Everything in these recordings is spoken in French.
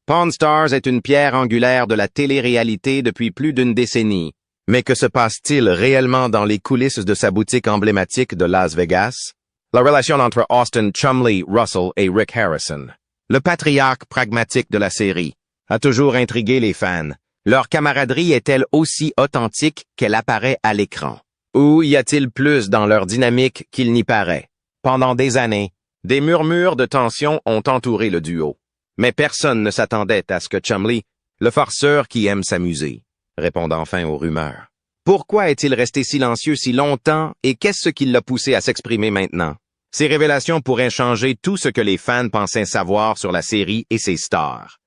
Pawn Stars est une pierre angulaire de la télé-réalité depuis plus d'une décennie. Mais que se passe-t-il réellement dans les coulisses de sa boutique emblématique de Las Vegas? La relation entre Austin Chumlee Russell et Rick Harrison, le patriarche pragmatique de la série, a toujours intrigué les fans. Leur camaraderie est-elle aussi authentique qu'elle apparaît à l'écran? Ou y a-t-il plus dans leur dynamique qu'il n'y paraît? Pendant des années, des murmures de tension ont entouré le duo. Mais personne ne s'attendait à ce que Chumlee, le farceur qui aime s'amuser, réponde enfin aux rumeurs. Pourquoi est-il resté silencieux si longtemps et qu'est-ce qui l'a poussé à s'exprimer maintenant? Ces révélations pourraient changer tout ce que les fans pensaient savoir sur la série et ses stars.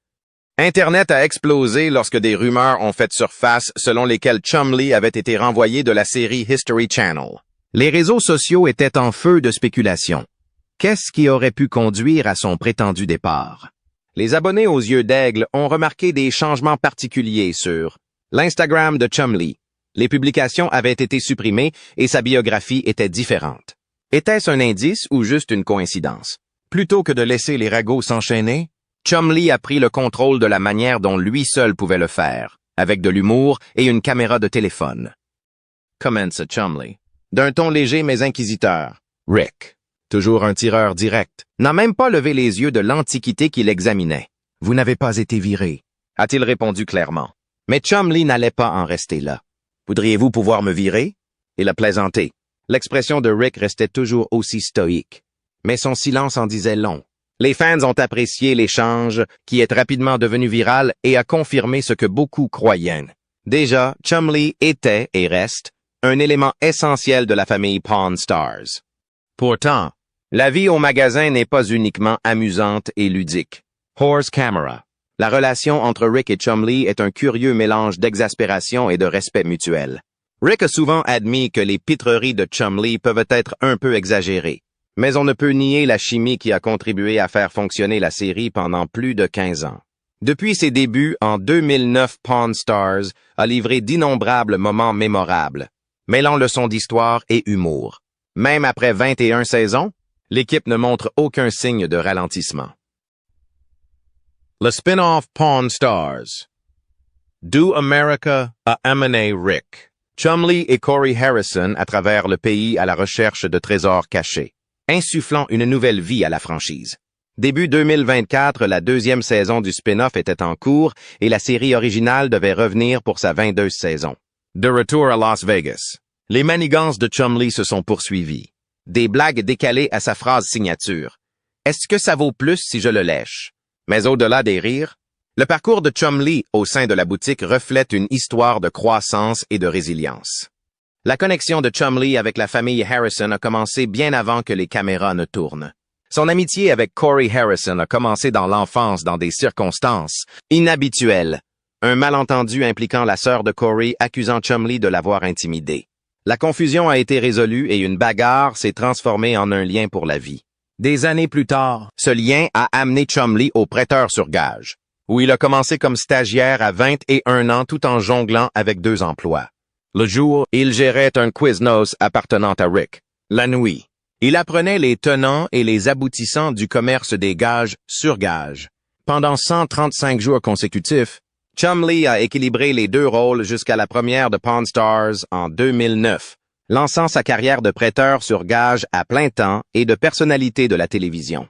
Internet a explosé lorsque des rumeurs ont fait surface selon lesquelles Chumlee avait été renvoyé de la série History Channel. Les réseaux sociaux étaient en feu de spéculation. Qu'est-ce qui aurait pu conduire à son prétendu départ? Les abonnés aux yeux d'aigle ont remarqué des changements particuliers sur l'Instagram de Chumlee. Les publications avaient été supprimées et sa biographie était différente. Était-ce un indice ou juste une coïncidence? Plutôt que de laisser les ragots s'enchaîner, Chumlee a pris le contrôle de la manière dont lui seul pouvait le faire, avec de l'humour et une caméra de téléphone. Commence Chumlee, d'un ton léger mais inquisiteur. Rick, toujours un tireur direct, n'a même pas levé les yeux de l'antiquité qu'il examinait. « Vous n'avez pas été viré », a-t-il répondu clairement. Mais Chumlee n'allait pas en rester là. « Voudriez-vous pouvoir me virer ?» Il a plaisanté. L'expression de Rick restait toujours aussi stoïque. Mais son silence en disait long. Les fans ont apprécié l'échange, qui est rapidement devenu viral et a confirmé ce que beaucoup croyaient. Déjà, Chumlee était et reste un élément essentiel de la famille Pawn Stars. Pourtant, la vie au magasin n'est pas uniquement amusante et ludique. Horse Camera. La relation entre Rick et Chumlee est un curieux mélange d'exaspération et de respect mutuel. Rick a souvent admis que les pitreries de Chumlee peuvent être un peu exagérées. Mais on ne peut nier la chimie qui a contribué à faire fonctionner la série pendant plus de 15 ans. Depuis ses débuts, en 2009, Pawn Stars a livré d'innombrables moments mémorables, mêlant leçons d'histoire et humour. Même après 21 saisons, l'équipe ne montre aucun signe de ralentissement. Le spin-off Pawn Stars. Do America a amené Rick, Chumlee et Corey Harrison à travers le pays à la recherche de trésors cachés, insufflant une nouvelle vie à la franchise. Début 2024, la deuxième saison du spin-off était en cours et la série originale devait revenir pour sa 22e saison. De retour à Las Vegas, les manigances de Chumlee se sont poursuivies. Des blagues décalées à sa phrase signature. « Est-ce que ça vaut plus si je le lèche? » Mais au-delà des rires, le parcours de Chumlee au sein de la boutique reflète une histoire de croissance et de résilience. La connexion de Chumlee avec la famille Harrison a commencé bien avant que les caméras ne tournent. Son amitié avec Corey Harrison a commencé dans l'enfance dans des circonstances inhabituelles. Un malentendu impliquant la sœur de Corey accusant Chumlee de l'avoir intimidé. La confusion a été résolue et une bagarre s'est transformée en un lien pour la vie. Des années plus tard, ce lien a amené Chumlee au prêteur sur gage, où il a commencé comme stagiaire à 21 ans tout en jonglant avec 2 emplois. Le jour, il gérait un Quiznos appartenant à Rick. La nuit, il apprenait les tenants et les aboutissants du commerce des gages sur gage. Pendant 135 jours consécutifs, Chumlee a équilibré les 2 rôles jusqu'à la première de Pawn Stars en 2009, lançant sa carrière de prêteur sur gage à plein temps et de personnalité de la télévision.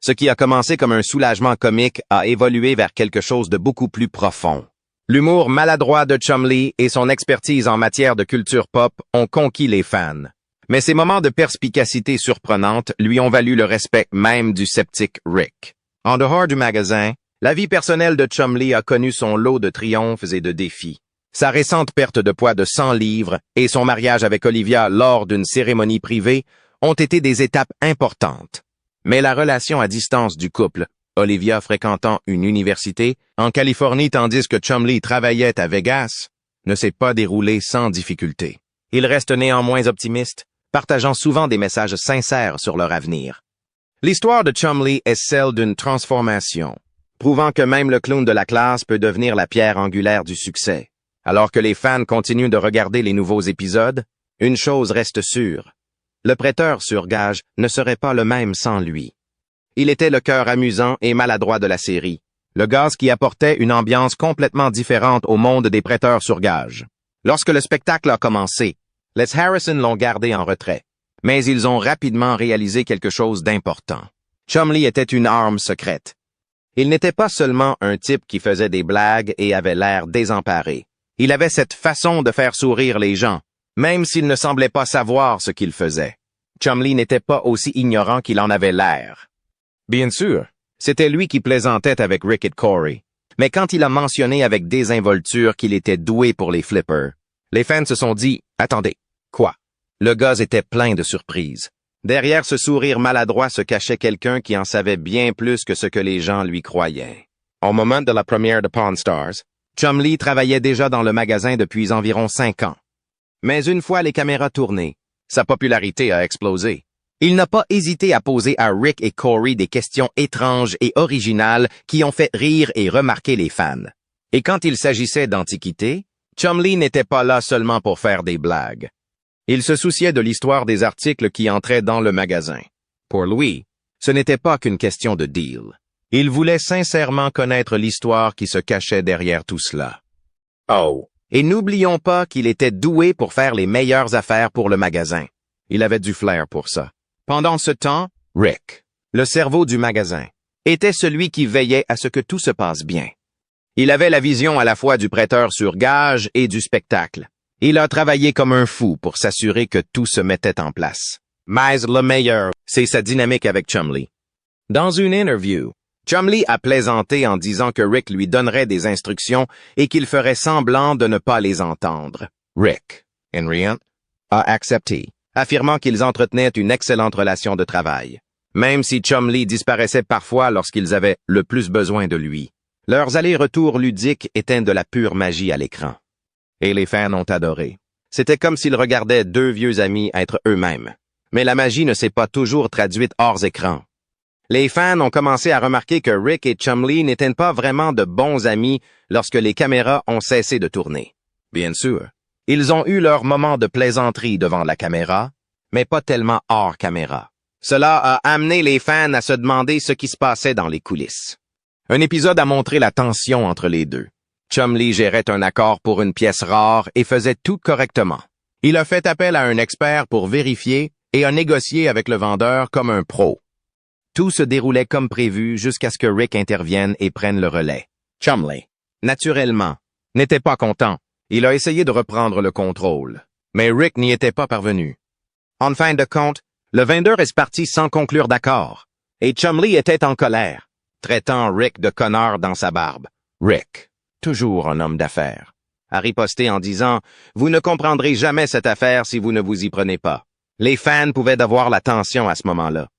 Ce qui a commencé comme un soulagement comique a évolué vers quelque chose de beaucoup plus profond. L'humour maladroit de Chumlee et son expertise en matière de culture pop ont conquis les fans. Mais ces moments de perspicacité surprenante lui ont valu le respect même du sceptique Rick. En dehors du magasin, la vie personnelle de Chumlee a connu son lot de triomphes et de défis. Sa récente perte de poids de 100 livres et son mariage avec Olivia lors d'une cérémonie privée ont été des étapes importantes. Mais la relation à distance du couple, Olivia fréquentant une université en Californie tandis que Chumlee travaillait à Vegas, ne s'est pas déroulée sans difficulté. Il reste néanmoins optimiste, partageant souvent des messages sincères sur leur avenir. L'histoire de Chumlee est celle d'une transformation, prouvant que même le clown de la classe peut devenir la pierre angulaire du succès. Alors que les fans continuent de regarder les nouveaux épisodes, une chose reste sûre. Le prêteur sur gage ne serait pas le même sans lui. Il était le cœur amusant et maladroit de la série, le gaz qui apportait une ambiance complètement différente au monde des prêteurs sur gage. Lorsque le spectacle a commencé, les Harrison l'ont gardé en retrait, mais ils ont rapidement réalisé quelque chose d'important. Chumlee était une arme secrète. Il n'était pas seulement un type qui faisait des blagues et avait l'air désemparé. Il avait cette façon de faire sourire les gens, même s'il ne semblait pas savoir ce qu'il faisait. Chumlee n'était pas aussi ignorant qu'il en avait l'air. Bien sûr, c'était lui qui plaisantait avec Rick et Corey, mais quand il a mentionné avec désinvolture qu'il était doué pour les flippers, les fans se sont dit « Attendez, quoi? » Le gars était plein de surprises. Derrière ce sourire maladroit se cachait quelqu'un qui en savait bien plus que ce que les gens lui croyaient. Au moment de la première de Pawn Stars, Chumlee travaillait déjà dans le magasin depuis environ 5 ans. Mais une fois les caméras tournées, sa popularité a explosé. Il n'a pas hésité à poser à Rick et Corey des questions étranges et originales qui ont fait rire et remarquer les fans. Et quand il s'agissait d'antiquité, Chumlee n'était pas là seulement pour faire des blagues. Il se souciait de l'histoire des articles qui entraient dans le magasin. Pour lui, ce n'était pas qu'une question de deal. Il voulait sincèrement connaître l'histoire qui se cachait derrière tout cela. Oh! Et n'oublions pas qu'il était doué pour faire les meilleures affaires pour le magasin. Il avait du flair pour ça. Pendant ce temps, Rick, le cerveau du magasin, était celui qui veillait à ce que tout se passe bien. Il avait la vision à la fois du prêteur sur gage et du spectacle. Il a travaillé comme un fou pour s'assurer que tout se mettait en place. Mais le meilleur, c'est sa dynamique avec Chumlee. Dans une interview, Chumlee a plaisanté en disant que Rick lui donnerait des instructions et qu'il ferait semblant de ne pas les entendre. Rick, Henriette, a accepté, affirmant qu'ils entretenaient une excellente relation de travail, même si Chumlee disparaissait parfois lorsqu'ils avaient le plus besoin de lui. Leurs allers-retours ludiques étaient de la pure magie à l'écran. Et les fans ont adoré. C'était comme s'ils regardaient deux vieux amis être eux-mêmes. Mais la magie ne s'est pas toujours traduite hors écran. Les fans ont commencé à remarquer que Rick et Chumlee n'étaient pas vraiment de bons amis lorsque les caméras ont cessé de tourner. Bien sûr, ils ont eu leur moment de plaisanterie devant la caméra, mais pas tellement hors caméra. Cela a amené les fans à se demander ce qui se passait dans les coulisses. Un épisode a montré la tension entre les deux. Chumlee gérait un accord pour une pièce rare et faisait tout correctement. Il a fait appel à un expert pour vérifier et a négocié avec le vendeur comme un pro. Tout se déroulait comme prévu jusqu'à ce que Rick intervienne et prenne le relais. Chumlee, naturellement, n'était pas content. Il a essayé de reprendre le contrôle, mais Rick n'y était pas parvenu. En fin de compte, le vendeur est parti sans conclure d'accord, et Chumlee était en colère, traitant Rick de connard dans sa barbe. Rick, toujours un homme d'affaires, a riposté en disant « Vous ne comprendrez jamais cette affaire si vous ne vous y prenez pas. » Les fans pouvaient avoir la tension à ce moment-là.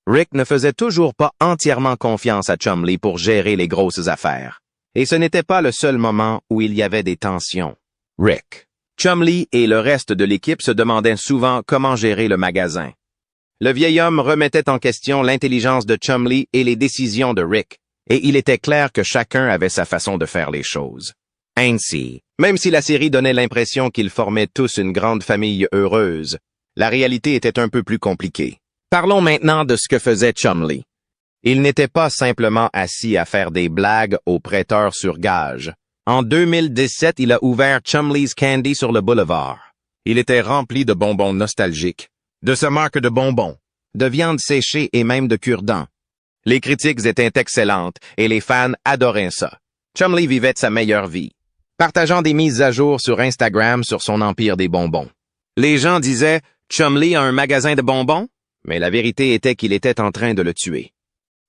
Rick ne faisait toujours pas entièrement confiance à Chumlee pour gérer les grosses affaires. Et ce n'était pas le seul moment où il y avait des tensions. Rick, Chumlee et le reste de l'équipe se demandaient souvent comment gérer le magasin. Le vieil homme remettait en question l'intelligence de Chumlee et les décisions de Rick, et il était clair que chacun avait sa façon de faire les choses. Ainsi, même si la série donnait l'impression qu'ils formaient tous une grande famille heureuse, la réalité était un peu plus compliquée. Parlons maintenant de ce que faisait Chumlee. Il n'était pas simplement assis à faire des blagues aux prêteurs sur gage. En 2017, il a ouvert Chumlee's Candy sur le boulevard. Il était rempli de bonbons nostalgiques, de sa marque de bonbons, de viande séchée et même de cure-dents. Les critiques étaient excellentes et les fans adoraient ça. Chumlee vivait de sa meilleure vie, partageant des mises à jour sur Instagram sur son empire des bonbons. Les gens disaient « Chumlee a un magasin de bonbons ?» Mais la vérité était qu'il était en train de le tuer.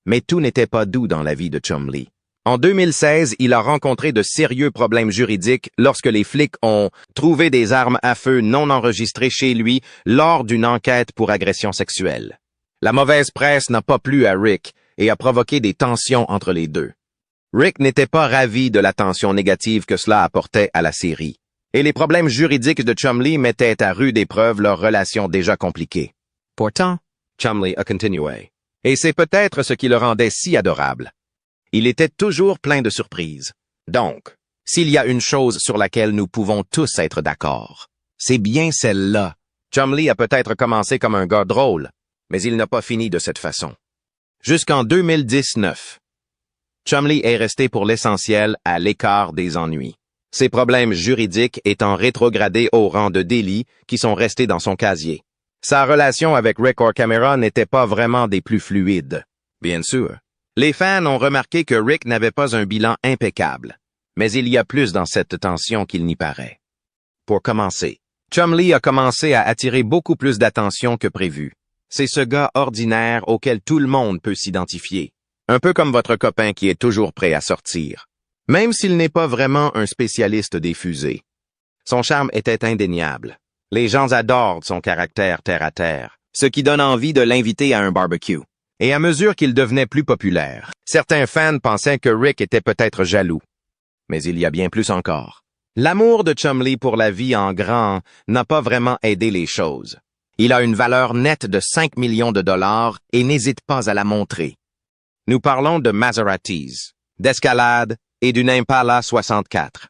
Mais tout n'était pas doux dans la vie de Chumlee. En 2016, il a rencontré de sérieux problèmes juridiques lorsque les flics ont trouvé des armes à feu non enregistrées chez lui lors d'une enquête pour agression sexuelle. La mauvaise presse n'a pas plu à Rick et a provoqué des tensions entre les deux. Rick n'était pas ravi de l'attention négative que cela apportait à la série, et les problèmes juridiques de Chumlee mettaient à rude épreuve leur relation déjà compliquée. Pourtant, Chumlee a continué, et c'est peut-être ce qui le rendait si adorable. Il était toujours plein de surprises. Donc, s'il y a une chose sur laquelle nous pouvons tous être d'accord, c'est bien celle-là. Chumlee a peut-être commencé comme un gars drôle, mais il n'a pas fini de cette façon. Jusqu'en 2019, Chumlee est resté pour l'essentiel à l'écart des ennuis. Ses problèmes juridiques étant rétrogradés au rang de délits qui sont restés dans son casier. Sa relation avec Rick Orcamera n'était pas vraiment des plus fluides. Bien sûr. Les fans ont remarqué que Rick n'avait pas un bilan impeccable. Mais il y a plus dans cette tension qu'il n'y paraît. Pour commencer, Chumlee a commencé à attirer beaucoup plus d'attention que prévu. C'est ce gars ordinaire auquel tout le monde peut s'identifier. Un peu comme votre copain qui est toujours prêt à sortir. Même s'il n'est pas vraiment un spécialiste des fusées. Son charme était indéniable. Les gens adorent son caractère terre-à-terre, ce qui donne envie de l'inviter à un barbecue. Et à mesure qu'il devenait plus populaire, certains fans pensaient que Rick était peut-être jaloux. Mais il y a bien plus encore. L'amour de Chumlee pour la vie en grand n'a pas vraiment aidé les choses. Il a une valeur nette de 5 millions de dollars et n'hésite pas à la montrer. Nous parlons de Maseratis, d'Escalade et d'une Impala 64.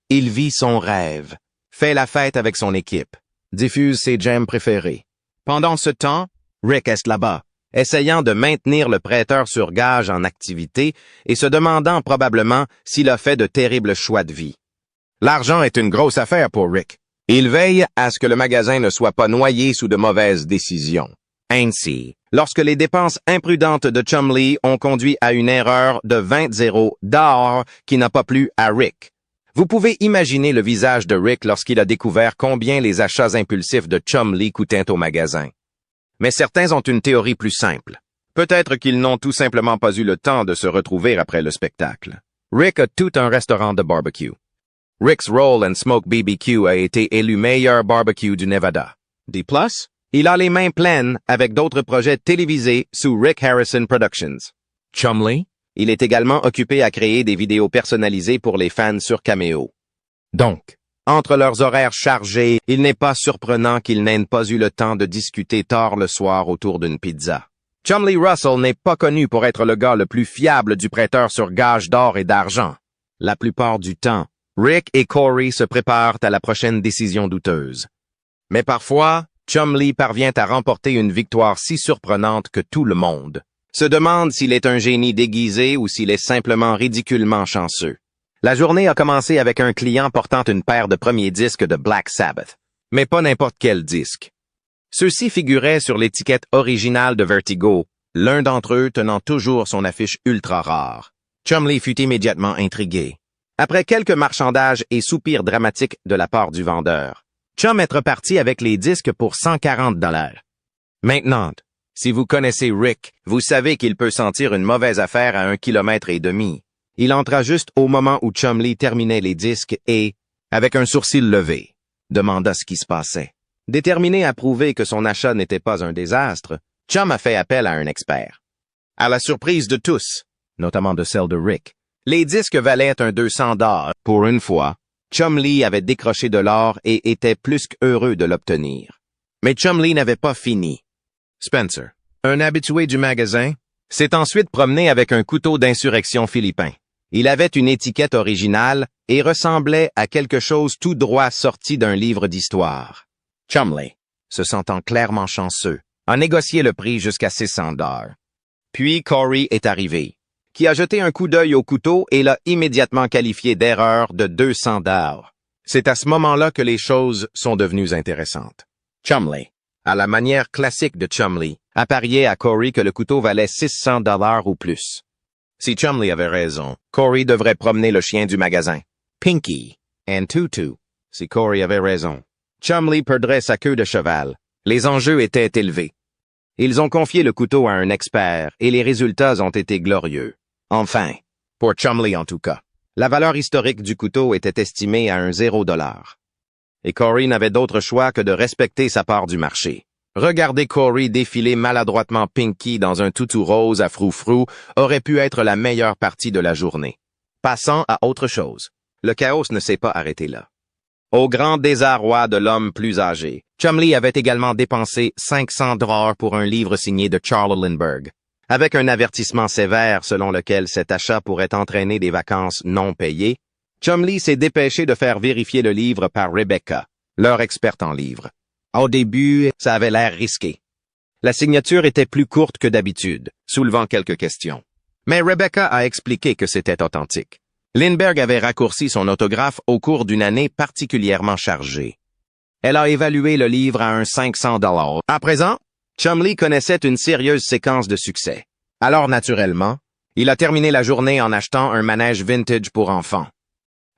Il vit son rêve, fait la fête avec son équipe, diffuse ses jams préférés. Pendant ce temps, Rick est là-bas, essayant de maintenir le prêteur sur gage en activité et se demandant probablement s'il a fait de terribles choix de vie. L'argent est une grosse affaire pour Rick. Il veille à ce que le magasin ne soit pas noyé sous de mauvaises décisions. Ainsi, lorsque les dépenses imprudentes de Chumlee ont conduit à une erreur de 20 zéros d'or qui n'a pas plu à Rick. Vous pouvez imaginer le visage de Rick lorsqu'il a découvert combien les achats impulsifs de Chumlee coûtaient au magasin. Mais certains ont une théorie plus simple. Peut-être qu'ils n'ont tout simplement pas eu le temps de se retrouver après le spectacle. Rick a tout un restaurant de barbecue. Rick's Roll and Smoke BBQ a été élu meilleur barbecue du Nevada. D+, il a les mains pleines avec d'autres projets télévisés sous Rick Harrison Productions. Chumlee, il est également occupé à créer des vidéos personnalisées pour les fans sur Cameo. Donc, entre leurs horaires chargés, il n'est pas surprenant qu'ils n'aient pas eu le temps de discuter tard le soir autour d'une pizza. Chumlee Russell n'est pas connu pour être le gars le plus fiable du prêteur sur gage d'or et d'argent. La plupart du temps, Rick et Corey se préparent à la prochaine décision douteuse. Mais parfois, Chumlee parvient à remporter une victoire si surprenante que tout le monde se demande s'il est un génie déguisé ou s'il est simplement ridiculement chanceux. La journée a commencé avec un client portant une paire de premiers disques de Black Sabbath, mais pas n'importe quel disque. Ceux-ci figuraient sur l'étiquette originale de Vertigo, l'un d'entre eux tenant toujours son affiche ultra rare. Chumlee fut immédiatement intrigué. Après quelques marchandages et soupirs dramatiques de la part du vendeur, Chum est reparti avec les disques pour 140 $. Maintenant, si vous connaissez Rick, vous savez qu'il peut sentir une mauvaise affaire à 1,5 km. Il entra juste au moment où Chumlee terminait les disques et, avec un sourcil levé, demanda ce qui se passait. Déterminé à prouver que son achat n'était pas un désastre, Chum a fait appel à un expert. À la surprise de tous, notamment de celle de Rick, les disques valaient un 200 $. Pour une fois, Chumlee avait décroché de l'or et était plus qu'heureux de l'obtenir. Mais Chumlee n'avait pas fini. Spencer, un habitué du magasin, s'est ensuite promené avec un couteau d'insurrection philippin. Il avait une étiquette originale et ressemblait à quelque chose tout droit sorti d'un livre d'histoire. Chumlee, se sentant clairement chanceux, a négocié le prix jusqu'à 600 $. Puis Corey est arrivé, qui a jeté un coup d'œil au couteau et l'a immédiatement qualifié d'erreur de 200 $. C'est à ce moment-là que les choses sont devenues intéressantes. Chumlee, à la manière classique de Chumlee, a parié à Corey que le couteau valait 600 $ ou plus. Si Chumlee avait raison, Corey devrait promener le chien du magasin, Pinky, and Tutu. Si Corey avait raison, Chumlee perdrait sa queue de cheval. Les enjeux étaient élevés. Ils ont confié le couteau à un expert et les résultats ont été glorieux. Enfin, pour Chumlee en tout cas, la valeur historique du couteau était estimée à un 0 $. Et Corey n'avait d'autre choix que de respecter sa part du marché. Regarder Corey défiler maladroitement Pinky dans un toutou rose à froufrou aurait pu être la meilleure partie de la journée. Passant à autre chose, le chaos ne s'est pas arrêté là. Au grand désarroi de l'homme plus âgé, Chumlee avait également dépensé 500 $ pour un livre signé de Charles Lindbergh, avec un avertissement sévère selon lequel cet achat pourrait entraîner des vacances non payées. Chumlee s'est dépêché de faire vérifier le livre par Rebecca, leur experte en livres. Au début, ça avait l'air risqué. La signature était plus courte que d'habitude, soulevant quelques questions. Mais Rebecca a expliqué que c'était authentique. Lindbergh avait raccourci son autographe au cours d'une année particulièrement chargée. Elle a évalué le livre à un 500 $. À présent, Chumlee connaissait une sérieuse séquence de succès. Alors, naturellement, il a terminé la journée en achetant un manège vintage pour enfants.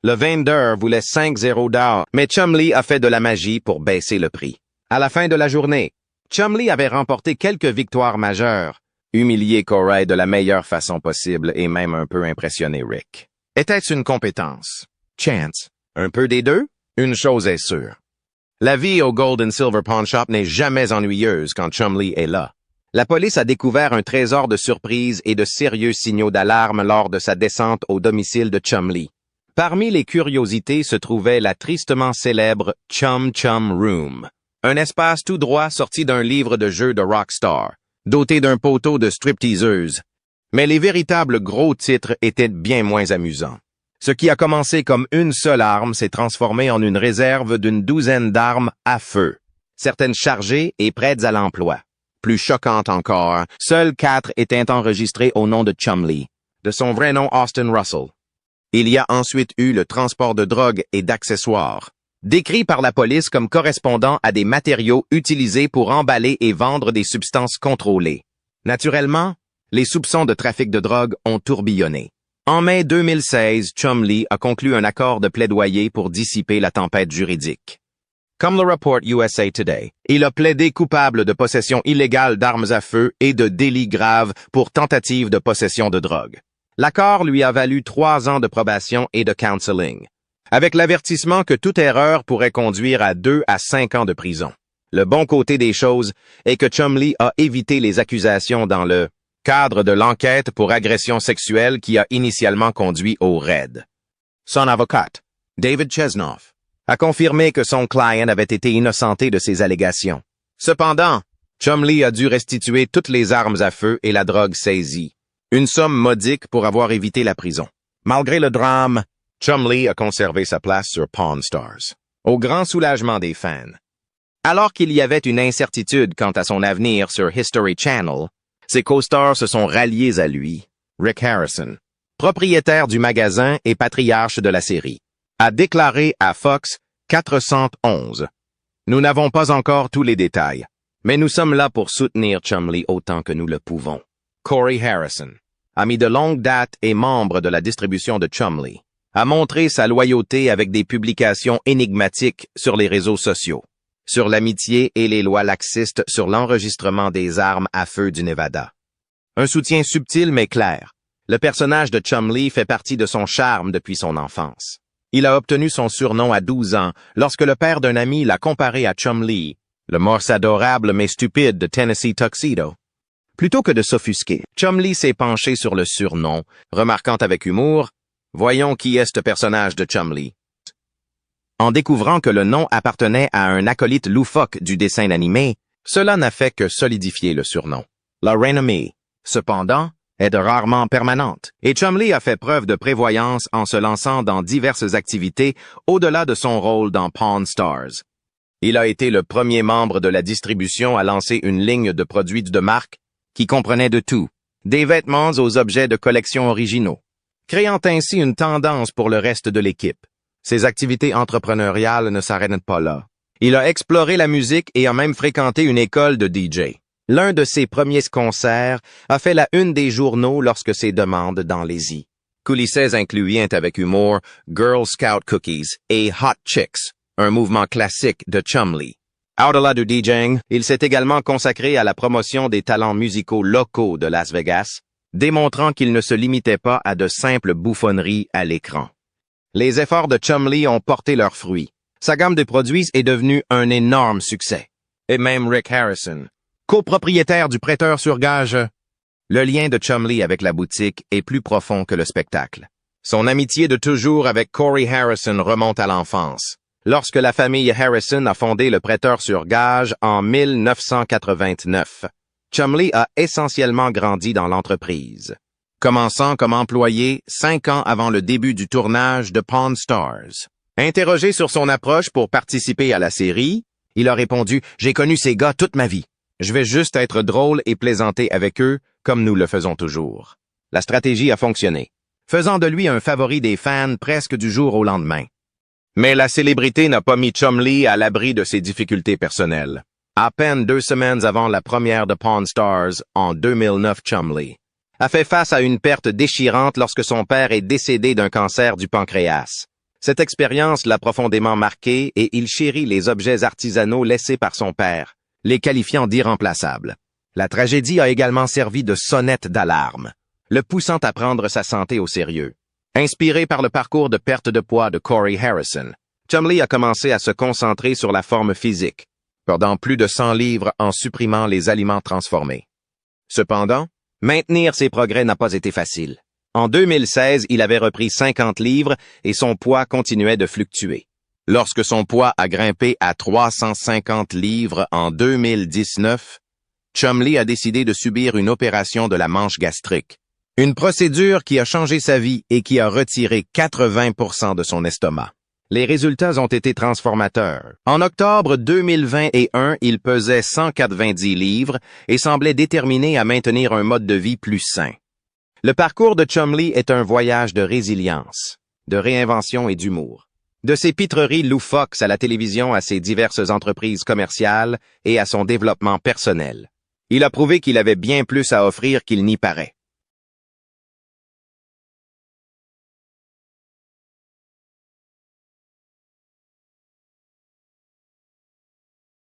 Le vendeur voulait 5 $, mais Chumlee a fait de la magie pour baisser le prix. À la fin de la journée, Chumlee avait remporté quelques victoires majeures, humilié Corey de la meilleure façon possible et même un peu impressionné Rick. Était-ce une compétence? Chance? Un peu des deux? Une chose est sûre. La vie au Gold and Silver Pawn Shop n'est jamais ennuyeuse quand Chumlee est là. La police a découvert un trésor de surprises et de sérieux signaux d'alarme lors de sa descente au domicile de Chumlee. Parmi les curiosités se trouvait la tristement célèbre Chum Chum Room, un espace tout droit sorti d'un livre de jeu de Rockstar, doté d'un poteau de stripteaseuse. Mais les véritables gros titres étaient bien moins amusants. Ce qui a commencé comme une seule arme s'est transformé en une réserve d'une douzaine d'armes à feu, certaines chargées et prêtes à l'emploi. Plus choquante encore, seules 4 étaient enregistrées au nom de Chumlee, de son vrai nom Austin Russell. Il y a ensuite eu le transport de drogue et d'accessoires, décrit par la police comme correspondant à des matériaux utilisés pour emballer et vendre des substances contrôlées. Naturellement, les soupçons de trafic de drogue ont tourbillonné. En mai 2016, Chumlee a conclu un accord de plaidoyer pour dissiper la tempête juridique. Comme le rapporte USA Today, il a plaidé coupable de possession illégale d'armes à feu et de délits graves pour tentative de possession de drogue. L'accord lui a valu 3 ans de probation et de counseling, avec l'avertissement que toute erreur pourrait conduire à 2 à 5 ans de prison. Le bon côté des choses est que Chumlee a évité les accusations dans le cadre de l'enquête pour agression sexuelle qui a initialement conduit au raid. Son avocat, David Chesnoff, a confirmé que son client avait été innocenté de ces allégations. Cependant, Chumlee a dû restituer toutes les armes à feu et la drogue saisie, une somme modique pour avoir évité la prison. Malgré le drame, Chumlee a conservé sa place sur Pawn Stars, au grand soulagement des fans. Alors qu'il y avait une incertitude quant à son avenir sur History Channel, ses co-stars se sont ralliés à lui. Rick Harrison, propriétaire du magasin et patriarche de la série, a déclaré à Fox 411. Nous n'avons pas encore tous les détails, mais nous sommes là pour soutenir Chumlee autant que nous le pouvons. Corey Harrison, ami de longue date et membre de la distribution de Chumlee, a montré sa loyauté avec des publications énigmatiques sur les réseaux sociaux, sur l'amitié et les lois laxistes sur l'enregistrement des armes à feu du Nevada. Un soutien subtil mais clair. Le personnage de Chumlee fait partie de son charme depuis son enfance. Il a obtenu son surnom à 12 ans lorsque le père d'un ami l'a comparé à Chumlee, le morse adorable mais stupide de Tennessee Tuxedo. Plutôt que de s'offusquer, Chumlee s'est penché sur le surnom, remarquant avec humour « Voyons qui est ce personnage de Chumlee ». En découvrant que le nom appartenait à un acolyte loufoque du dessin animé, cela n'a fait que solidifier le surnom. La renommée, cependant, est de rarement permanente, et Chumlee a fait preuve de prévoyance en se lançant dans diverses activités au-delà de son rôle dans Pawn Stars. Il a été le premier membre de la distribution à lancer une ligne de produits de marque qui comprenait de tout, des vêtements aux objets de collection originaux, créant ainsi une tendance pour le reste de l'équipe. Ses activités entrepreneuriales ne s'arrêtent pas là. Il a exploré la musique et a même fréquenté une école de DJ. L'un de ses premiers concerts a fait la une des journaux lorsque ses demandes dans les i. Coulisses incluant avec humour Girl Scout Cookies et Hot Chicks, un mouvement classique de Chumlee. Au-delà du DJing, il s'est également consacré à la promotion des talents musicaux locaux de Las Vegas, démontrant qu'il ne se limitait pas à de simples bouffonneries à l'écran. Les efforts de Chumlee ont porté leurs fruits. Sa gamme de produits est devenue un énorme succès. Et même Rick Harrison, copropriétaire du prêteur sur gage. Le lien de Chumlee avec la boutique est plus profond que le spectacle. Son amitié de toujours avec Corey Harrison remonte à l'enfance, lorsque la famille Harrison a fondé le prêteur sur gage en 1989. Chumlee a essentiellement grandi dans l'entreprise, commençant comme employé 5 ans avant le début du tournage de Pawn Stars. Interrogé sur son approche pour participer à la série, il a répondu « J'ai connu ces gars toute ma vie. Je vais juste être drôle et plaisanter avec eux, comme nous le faisons toujours. » La stratégie a fonctionné, faisant de lui un favori des fans presque du jour au lendemain. Mais la célébrité n'a pas mis Chumlee à l'abri de ses difficultés personnelles. À peine 2 semaines avant la première de Pawn Stars, en 2009, Chumlee a fait face à une perte déchirante lorsque son père est décédé d'un cancer du pancréas. Cette expérience l'a profondément marqué et il chérit les objets artisanaux laissés par son père, les qualifiant d'irremplaçables. La tragédie a également servi de sonnette d'alarme, le poussant à prendre sa santé au sérieux. Inspiré par le parcours de perte de poids de Corey Harrison, Chumlee a commencé à se concentrer sur la forme physique, perdant plus de 100 livres en supprimant les aliments transformés. Cependant, maintenir ses progrès n'a pas été facile. En 2016, il avait repris 50 livres et son poids continuait de fluctuer. Lorsque son poids a grimpé à 350 livres en 2019, Chumlee a décidé de subir une opération de la manche gastrique. Une procédure qui a changé sa vie et qui a retiré 80% de son estomac. Les résultats ont été transformateurs. En octobre 2021, il pesait 190 livres et semblait déterminé à maintenir un mode de vie plus sain. Le parcours de Chumlee est un voyage de résilience, de réinvention et d'humour. De ses pitreries loufoques à la télévision à ses diverses entreprises commerciales et à son développement personnel. Il a prouvé qu'il avait bien plus à offrir qu'il n'y paraît.